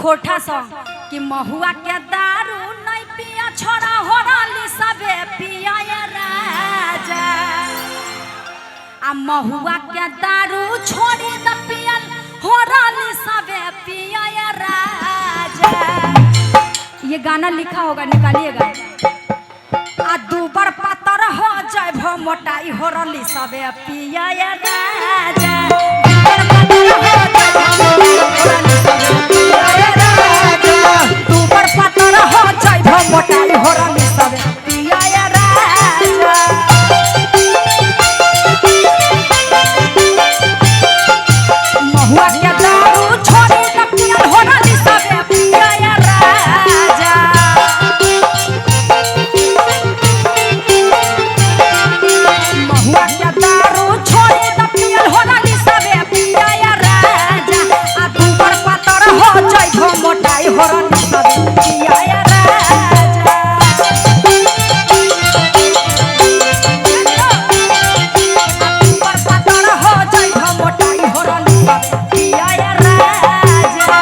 खोटा सॉन्ग कि महुआ के दारू नहीं पिया छोड़ा हो रही सबे पिया राजा आ महुआ के दारू छोड़ी द पियल हो रही सबे पिया राजा। ये गाना लिखा होगा, निकालिएगा। आ दूबर पातर हो जाए भो मोटाई हो रही सबे पिया राजा। दूबर पातर हो जाए भो मोटाई हो रही सबे पिया राजा। महुआ के दारू छोड़ी द पियल हो रही सबे पिया राजा। महुआ के दारू छोड़ी द पियल हो रही सबे पिया राजा। आ दूबर पातर हो जाए भो मोटाई हो रही सबे पिया राजा। दूबर पातर हो जाए भो मोटाई हो रही सबे पिया राजा।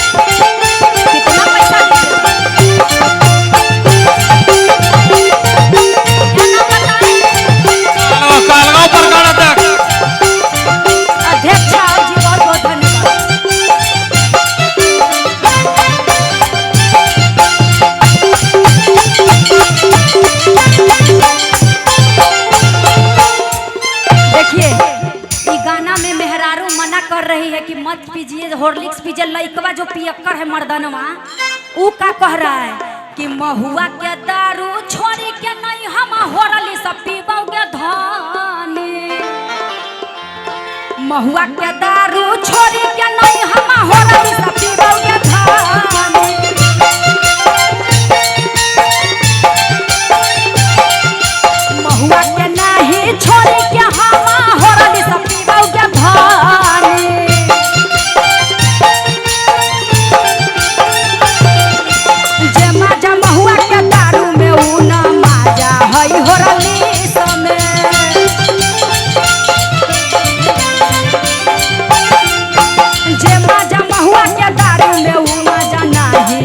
कितना पैसा कालगाव प्रकार अध्यक्ष अध्यक्ष साहब जी बहुत बहुत धन्यवाद। देखिए ई गाना में मेहरारू मना कर रही है कि मत पीजिए हॉर्लिक्स पीजिए। लइकवा जो पियक्कर है मर्दनवा ऊ का कह रहा है कि महुआ के दारू छोड़ी के नहीं हम होरली सब पीबोगे धानी। महुआ के दारू छोड़ी के नहीं हम होरली सब पीबोगे धानी। महुआ के नहीं छोड़ी के हम होरली सब पीबोगे धानी। जे माजा महुआ के दारू में ऊ ना माजा हई होरली समय। जे माजा महुआ के दारू में ऊ माजा नाही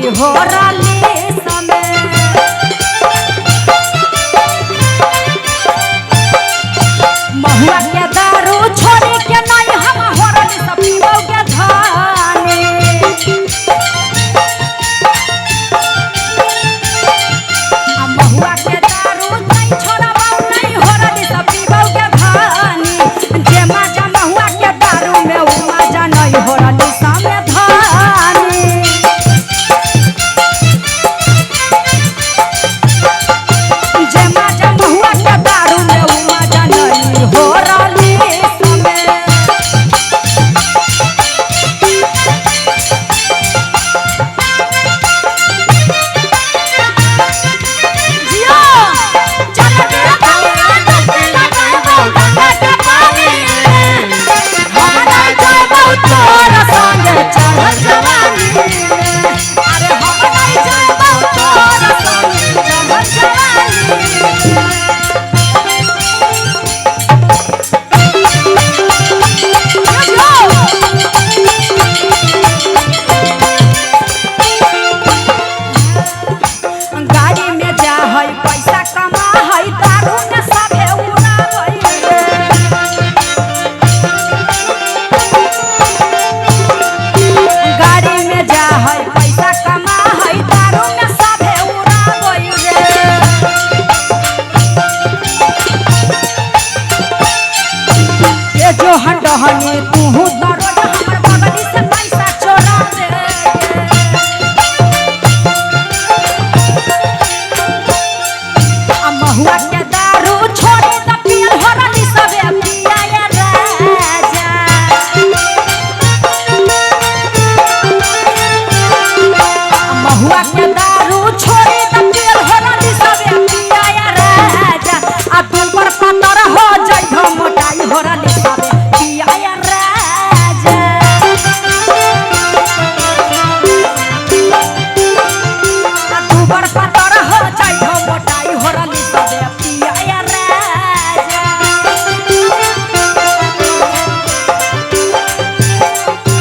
ऊपर पतर हो जाई हो मोटाई हो रली सबे पिया राजा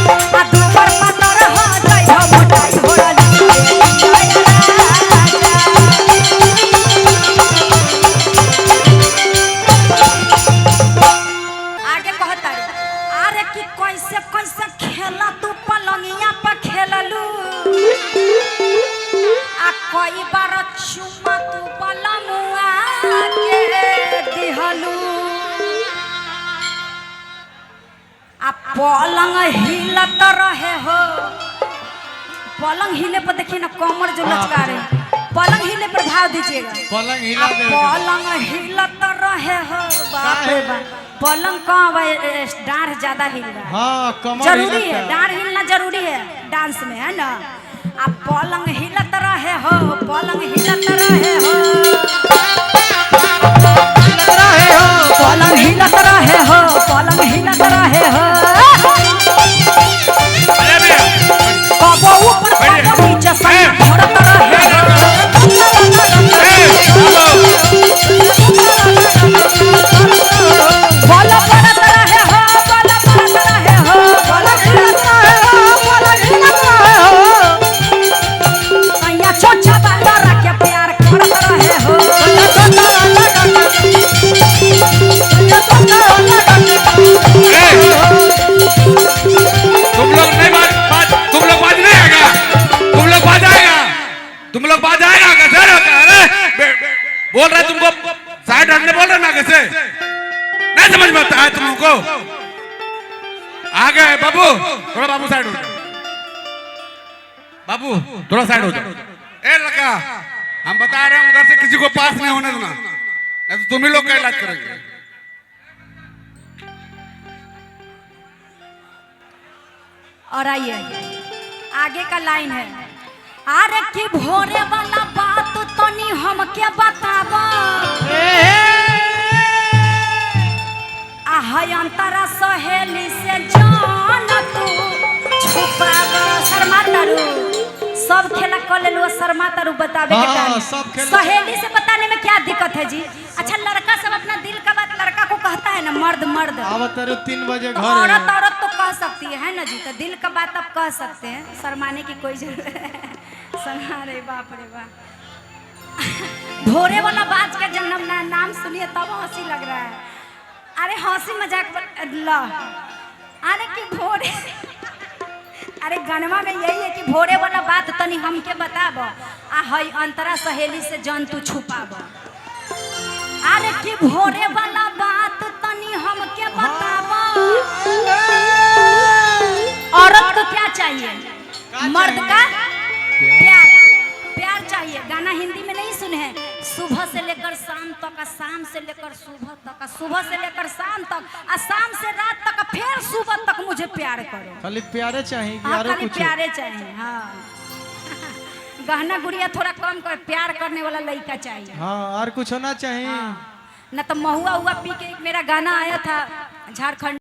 आ ऊपर पतर हो जाई हो मोटाई हो रली आगे कहता रे अरे कि कैसे कैसे खेला तू पलंगिया पर खेललू आ कई बार चुमा तू पलमुआ के दिहलू आ पलंग हिलत रहे हो पलंग हिले पर देखिए ना कमर जो लचका रहे पलंग हिले पर भाव दीजिएगा पलंग हिला दे पलंग हिलत रहे हो बाप रे बाप पलंग कहाँ डांस ज्यादा हिल रहा है हाँ कमर जरूरी है डांस हिलना जरूरी है डांस में है ना आप पलंग हिलत रहे हो पलंग हिलत रहे हो पलंग हिलत रहे हो पलंग हिलत रहे हो कबो ऊपर कबो नीचे सब घोड़त रहे हो बोलो करत रहे हो बोलो करत रहे हो बोलो हिलत रहे हो बोलो हिलत रहे हो सैया छोटा बांधा रख के प्यार करत रहे हो तुम लोग बाज आएगा कैसे अरे बोल रहे तुमको साइड हटने बोल रहे ना कैसे नहीं समझ में आता है तुम लोग को आ गए बाबू थोड़ा बाबू साइड हो जाओ बाबू थोड़ा साइड हो जाओ ए लड़का हम बता रहे हैं उधर से किसी को पास नहीं होने देना नहीं तो तुम ही लोग का इलाज करेंगे और आइए आगे का लाइन है अरे की भोरे वाला बात तनी हमके बतावा आहय अंतरा सहेली से जान तू छुपावा शर्मा तारू सब खेला कर ले शर्मा तारू बतावे के टाइम सहेली से बताने में क्या दिक्कत है जी अच्छा लड़का सब अपना दिल का बात लड़का को कहता है ना मर्द मर्द अब तेरे 3 बजे घर औरत औरत तो कह सकती है ना जी तो दिल का बात आप कह सकते हैं शर्माने की कोई जरूरत रे बाप रे बाप भोरे वाला बात के जन्म नाम सुनिए तब हंसी लग रहा है अरे हंसी मजाक ला अरे कि भोरे अरे गनमा में यही है कि भोरे वाला बात तनी हमके बताब आ हई अंतरा सहेली से जन तू छुपाब अरे कि भोरे वाला बात तनी हमके बताब औरत को क्या चाहिए मर्द का प्यार प्यार चाहिए गाना हिंदी में नहीं सुने हैं सुबह से लेकर शाम तक शाम से लेकर सुबह तक सुबह से लेकर शाम तक शाम से रात तक फिर सुबह तक मुझे प्यार करो खाली प्यारे चाहिए हाँ खाली प्यारे चाहिए हाँ गहना गुड़िया थोड़ा कम कर प्यार करने वाला लड़का चाहिए हाँ और कुछ होना चाहिए न तो महुआ हुआ पी के एक मेरा गाना आया था झारखंड